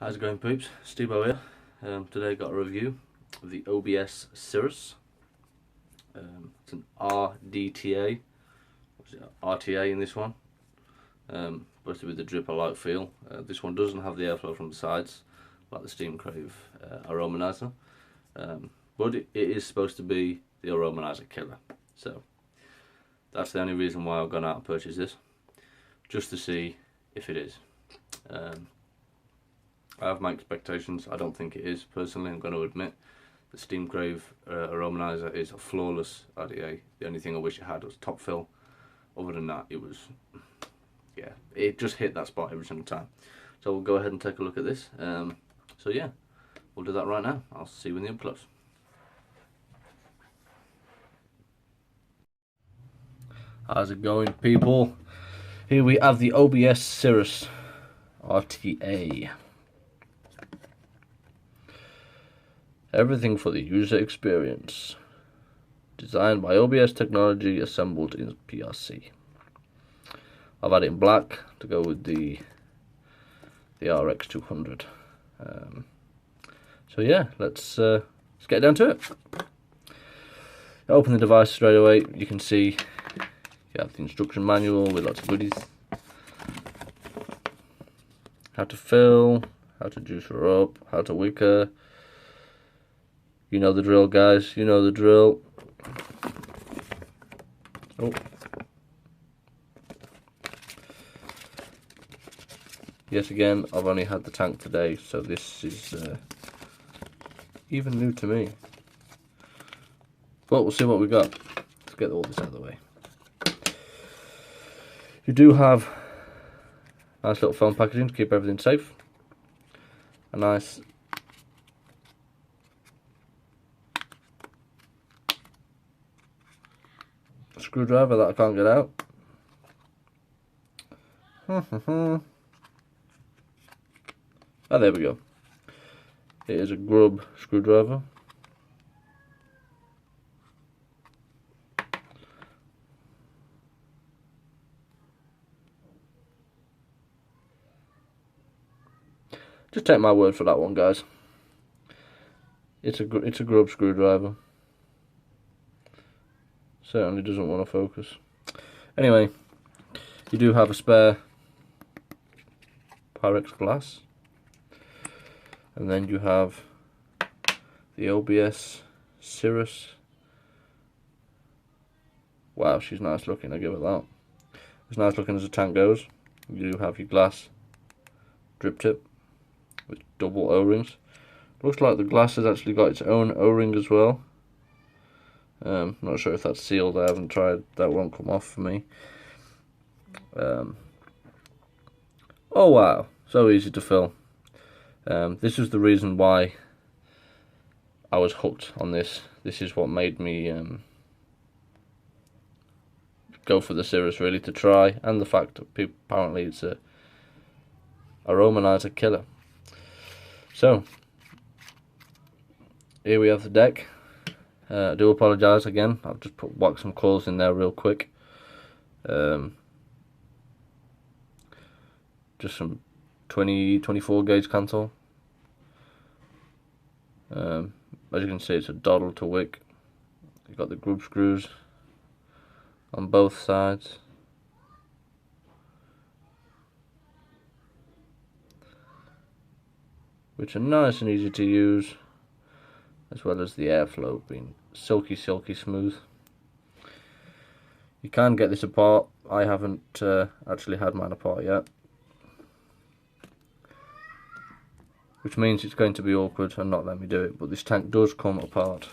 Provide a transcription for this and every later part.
How's it going, peeps? Steve here. Today I got a review of the Obs Crius. It's an RDTA, RTA in this one. Supposed to be the dripper-like feel. This one doesn't have the airflow from the sides, like the Steam Crave aromanizer. But it is supposed to be the aromanizer killer. So that's the only reason why I've gone out and purchased this, just to see if it is. I have my expectations. I don't think it is, personally. I'm going to admit the Steam Crave aromanizer is a flawless RTA. The only thing I wish it had was top fill. Other than that, it was, yeah, it just hit that spot every single time. So we'll go ahead and take a look at this. So yeah, we'll do that right now. I'll see you in the up close. How's it going, people? Here we have the Obs Crius RTA. Everything for the user experience. Designed by OBS technology, assembled in PRC. I've had it in black to go with the RX 200. So yeah, let's get down to it. Open the device straight away. You can see you have the instruction manual with lots of goodies. How to fill, how to juice her up, how to wick her. You know the drill, guys. You know the drill. Oh. Yet again, I've only had the tank today, so this is even new to me. But we'll see what we got. Let's get all this out of the way. You do have nice little foam packaging to keep everything safe. A nice screwdriver that I can't get out. Oh, there we go. It is a grub screwdriver. Just take my word for that one, guys. It's a grub screwdriver. Certainly doesn't want to focus. Anyway, you do have a spare Pyrex glass, and then you have the Obs Crius. Wow, she's nice looking, I give it that. As nice looking as a tank goes. You do have your glass drip tip with double O-rings. Looks like the glass has actually got its own O-ring as well. Not sure if that's sealed. I haven't tried. That won't come off for me. Oh wow, so easy to fill. This is the reason why I was hooked on this. This is what made me go for the Crius, really, to try, and the fact that apparently it's a aromanizer killer. So here we have the deck. I do apologise again, I've just whacked some coils in there real quick. Just some 24 gauge console. As you can see, it's a doddle to wick. You've got the grub screws on both sides. Which are nice and easy to use, as well as the airflow being silky smooth. You can get this apart. I haven't actually had mine apart yet, which means it's going to be awkward and not let me do it, but this tank does come apart.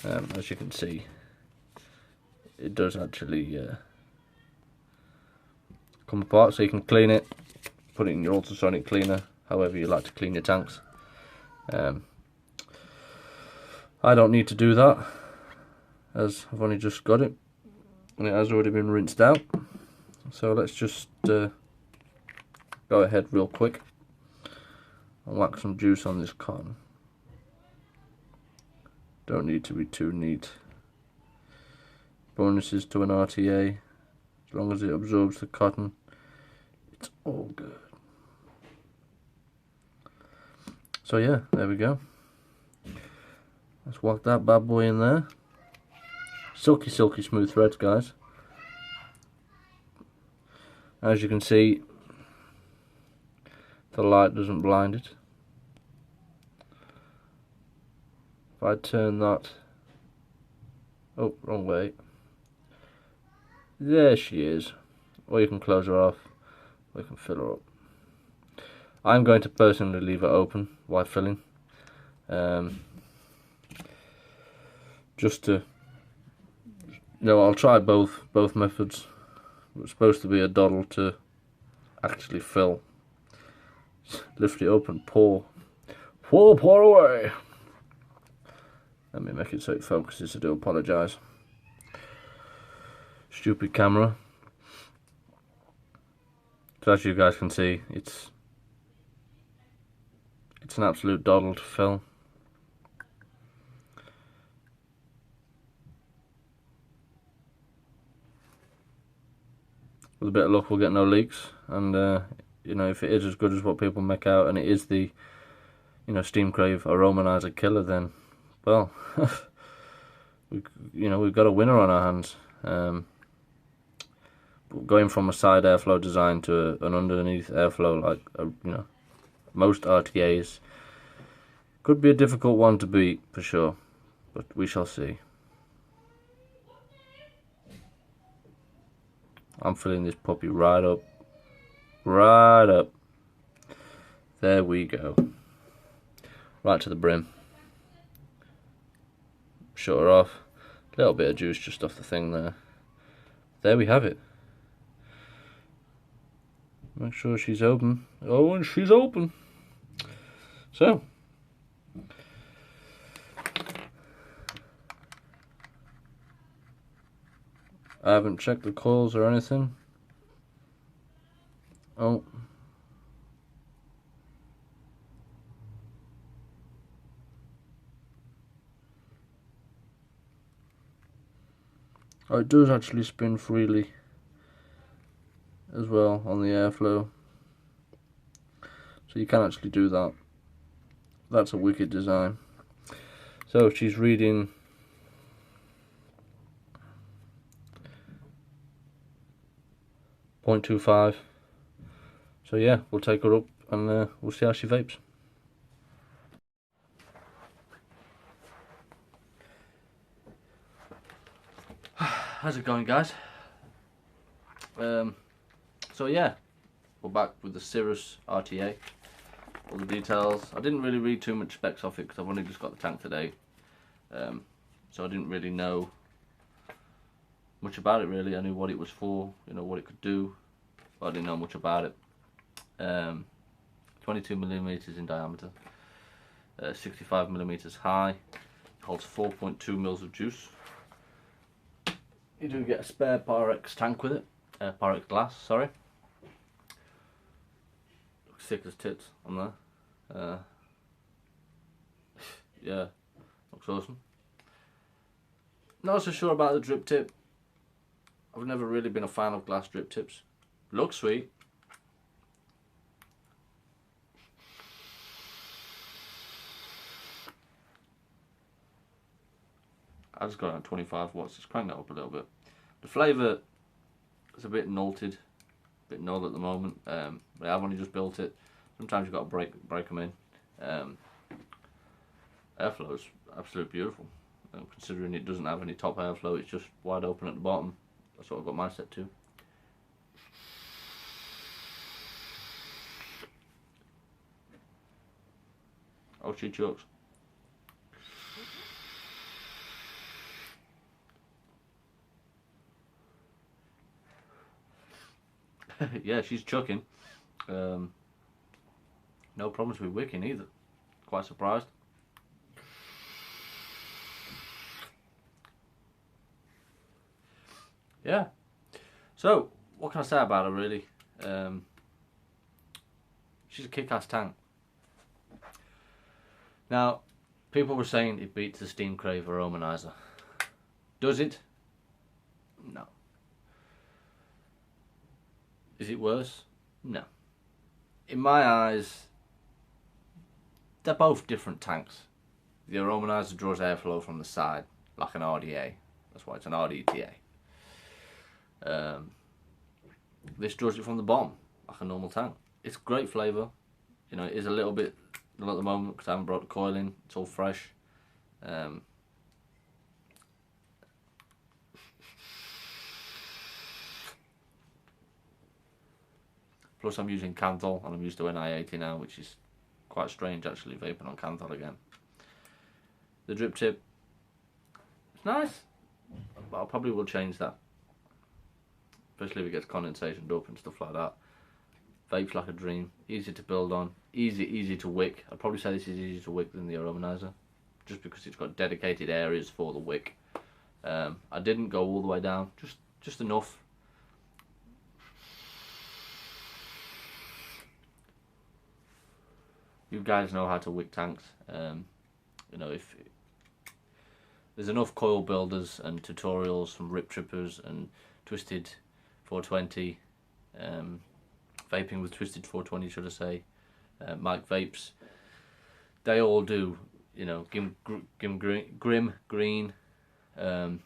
As you can see, it does actually come apart, so you can clean it, put it in your ultrasonic cleaner, however you like to clean your tanks. I don't need to do that, as I've only just got it and it has already been rinsed out. So let's just go ahead real quick and whack some juice on this cotton. Don't need to be too neat. Bonuses to an RTA, as long as it absorbs the cotton, it's all good. So yeah, there we go. Let's whack that bad boy in there. Silky, silky smooth threads, guys. As you can see, the light doesn't blind it. If I turn that... Oh, wrong way. There she is. Or you can close her off, or you can fill her up. I'm going to personally leave it open while filling. Just to... No, I'll try both methods. It's supposed to be a doddle to actually fill. Lift it up and pour. Pour away. Let me make it so it focuses. I do apologise. Stupid camera. So as you guys can see, it's an absolute doddle to fill. With a bit of luck, we'll get no leaks, and you know, if it is as good as what people make out, and it is the, you know, Steam Crave Aromanizer killer, then, well, we've got a winner on our hands. Going from a side airflow design to an underneath airflow, like you know, most RTAs, could be a difficult one to beat for sure, but we shall see. I'm filling this puppy right up. There we go. Right to the brim. Shut her off. A little bit of juice just off the thing there. There we have it. Make sure she's open. Oh, and she's open. So. I haven't checked the coils or anything. Oh. Oh, it does actually spin freely as well on the airflow. So you can actually do that. That's a wicked design. So she's reading 0.25. So yeah, we'll take her up and we'll see how she vapes. How's it going, guys? So yeah, we're back with the Cirrus RTA. All the details. I didn't really read too much specs off it because I've only just got the tank today. So I didn't really know much about it really. I knew what it was for, you know, what it could do, but I didn't know much about it. 22mm in diameter, 65mm high, holds 4.2 mils of juice. You do get a spare Pyrex tank with it, Pyrex glass, sorry. Looks thick as tits on there. Yeah, looks awesome. Not so sure about the drip tip. I've never really been a fan of glass drip tips. Looks sweet. I just got it at 25 watts, just crank that up a little bit. The flavour is a bit nulted, a bit null at the moment, but I've only just built it. Sometimes you've got to break them in. Airflow is absolutely beautiful, considering it doesn't have any top airflow, it's just wide open at the bottom. That's what I've got mine set to. Oh, she chokes. Yeah, she's chucking. No problems with wicking either. Quite surprised. Yeah. So, what can I say about her really? She's a kick-ass tank. Now, people were saying it beats the Steam Crave Aromanizer. Does it? No. Is it worse? No. In my eyes, they're both different tanks. The aromanizer draws airflow from the side, like an RDA. That's why it's an RDTA. This draws it from the bottom, like a normal tank. It's great flavour. You know, it is a little bit dull at the moment because I haven't brought the coil in. It's all fresh. Plus I'm using Canthal and I'm used to an I-80 now, which is quite strange actually, vaping on Canthal again. The drip tip, it's nice, but I probably will change that. Especially if it gets condensation up and stuff like that. Vape's like a dream, easy to build on, easy to wick. I'd probably say this is easier to wick than the aromanizer, just because it's got dedicated areas for the wick. I didn't go all the way down, just enough. You guys know how to wick tanks. You know, if there's enough coil builders and tutorials from Rip Trippers and Twisted 420, vaping with Twisted 420 should I say, Mike Vapes, they all do, you know, Grim Green. So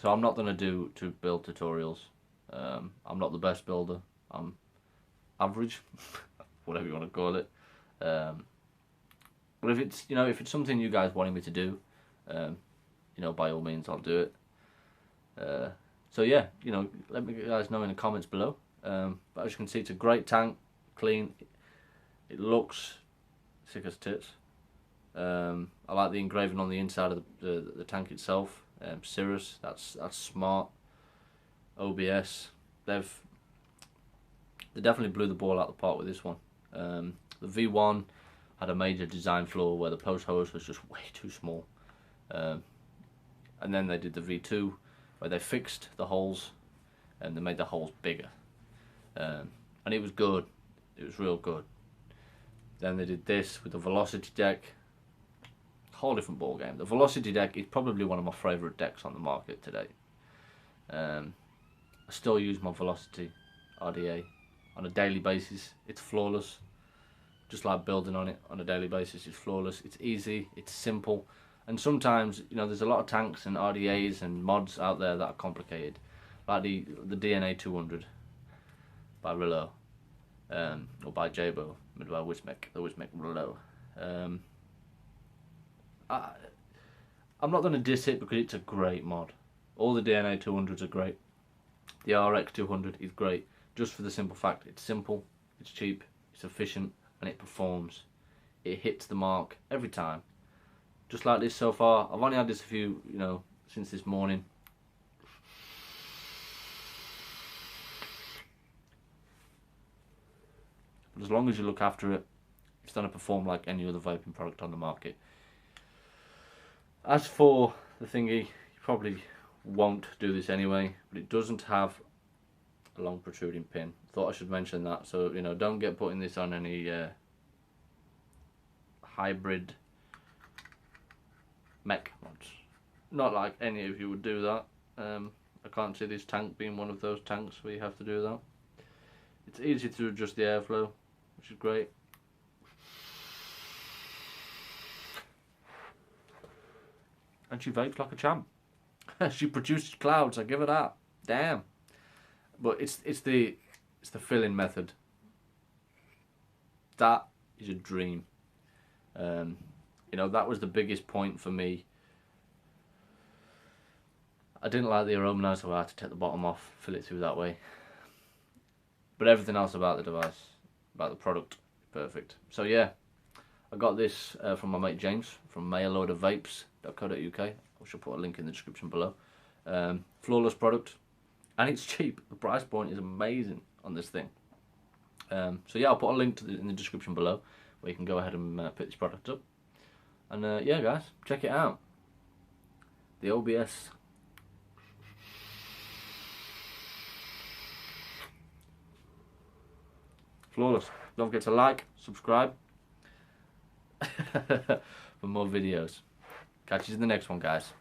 I'm not going to build tutorials. I'm not the best builder, I'm average, whatever you want to call it. But if it's, you know, if it's something you guys wanted me to do, you know, by all means I'll do it. So yeah, you know, let me guys know in the comments below. But as you can see, it's a great tank, clean. It looks sick as tits. I like the engraving on the inside of the tank itself. Cirrus, that's smart. OBS, they definitely blew the ball out of the park with this one. The V1 had a major design flaw where the post hose was just way too small. And then they did the V2 where they fixed the holes and they made the holes bigger. And it was good, it was real good. Then they did this with the velocity deck, whole different ball game. The velocity deck is probably one of my favourite decks on the market today. I still use my velocity RDA on a daily basis. It's flawless. Just like building on it on a daily basis, it's flawless. It's easy, it's simple. And sometimes, you know, there's a lot of tanks and RDAs and mods out there that are complicated, like the DNA 200 by Rillo, or by Jabo, made by Wismec, the Wismec Rillo. I'm not going to diss it because it's a great mod. All the DNA 200s are great. The RX 200 is great, just for the simple fact it's simple, it's cheap, it's efficient, and it performs. It hits the mark every time. Just like this so far. I've only had this a few, you know, since this morning. But as long as you look after it, it's going to perform like any other vaping product on the market. As for the thingy, you probably won't do this anyway, but it doesn't have a long protruding pin. Thought I should mention that, so you know, don't get putting this on any hybrid mech mods. Not like any of you would do that. I can't see this tank being one of those tanks where you have to do that. It's easy to adjust the airflow, which is great. And she vapes like a champ. She produces clouds, I give her that. Damn. But it's the filling method. That is a dream. You know, that was the biggest point for me. I didn't like the aromanizer, so I had to take the bottom off, fill it through that way. But everything else about the device, about the product, perfect. So yeah, I got this from my mate James from mailordervapes.co.uk. I shall put a link in the description below. Flawless product, and it's cheap. The price point is amazing on this thing. So yeah, I'll put a link in the description below where you can go ahead and pick this product up. And yeah guys, check it out. The OBS. Flawless. Don't forget to like, subscribe for more videos. Catch you in the next one, guys.